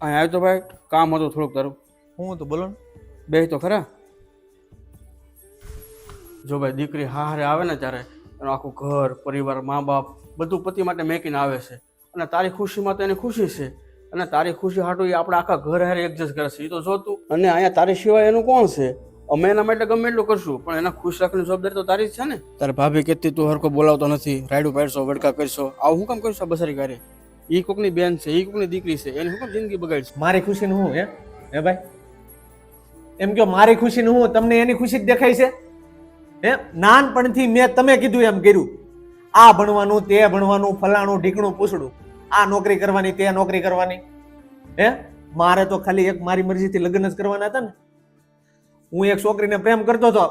અહીંયા આવ્યો તો ભાઈ, કામ હતું થોડુંક તારું. હું તો બોલો ને. બે તો ખરા. જો ભાઈ, દીકરી હારે આવે ને ત્યારે એનું આખું ઘર પરિવાર મા બાપ બધું પતિ માટે મેકીને આવે છે, અને તારી ખુશીમાં તો એની ખુશી છે, અને તારી ખુશી હાટું એ આપણે આખા ઘર હારે એડજસ્ટ કરે છે. એ તો જોતું. અને અહીંયા તારી સિવાય એનું કોણ છે? અમે એના માટે ગમે એટલું કરશું, પણ એના ખુશ રાખવાની જવાબદારી તો તારી જ છે ને. તારે ભાભી કહેતી તું હરકો બોલાવતો નથી, રાયડું પાડશો, વડકા કરશો, આવું હું કામ કરશો? બસારી કરે. એ કોકની બેન છે, એ કોકની દીકરી છે, એને હું કામ જિંદગી બગાડશે? મારી ખુશીનું હું હે ભાઈ? એમ કહો મારી ખુશીનું હું, તમને એની ખુશી જ દેખાય છે? હે, નાનપણથી મેં તમે કીધું એમ કર્યું. આ ભણવાનું, તે ભણવાનું, ફલાણું ઢીકણું પૂછડું, આ નોકરી કરવાની, તે નોકરી કરવાની. હે, મારે તો ખાલી એક મારી મરજીથી લગ્ન જ કરવાના હતા ને. હું એક છોકરીને પ્રેમ કરતો હતો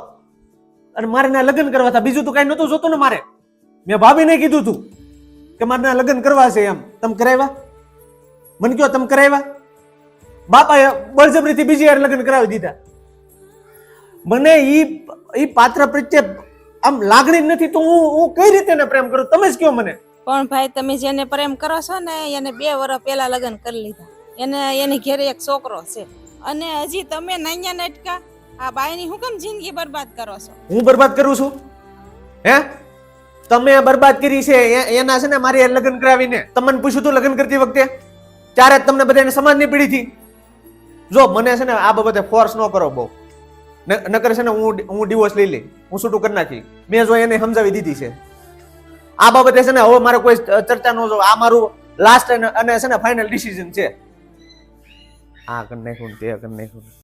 અને મારે ના લગ્ન કરવા હતા, બીજું તો કઈ નતું જોતું ને મારે. મેં ભાભીને કીધું તું કે મારે ના લગ્ન કરવા છે એમ. તમે કરાવ્યા? મને કયો તમે કરાવ્યા? બાપાએ બળજબરીથી બીજી યાર લગ્ન કરાવી દીધા. મને ઈ પાત્ર પ્રત્યે આમ લાગણી નથી તો હું કઈ રીતે એને પ્રેમ કરું? તમે જ કયો મને. પણ ભાઈ, તમે જેને પ્રેમ કરો છો ને એને 2 વર્ષ પહેલા લગ્ન કરી લીધા. એની ઘરે એક છોકરો છે, અને હજી તમે નાન્યા નટકા આ બાઈની હું કેમ જિંદગી બરબાદ કરો છો? હું બરબાદ કરું છું? હે, તમે બરબાદ કરી છે એના છે ને મારી લગ્ન કરાવીને. તમને પૂછ્યું તું લગ્ન કરતી વખતે? ત્યારે જ તમને બધાને સમાજની પીડી થી. જો મને છે ને આ બાબતે ફોર્સ ન કરો બહુ, નકર છે ને હું ડિવોર્સ લઈ લઈ, હું છૂટું કરી નાખી. મેં જો એને સમજાવી દીધી છે આ બાબતે છે ને. હવે મારે કોઈ ચર્ચા ન જો. આ મારું લાસ્ટ અને છે ને ફાઇનલ ડિસિઝન છે. આ કરી નાખ્યું, તે કરી નાખ્યું.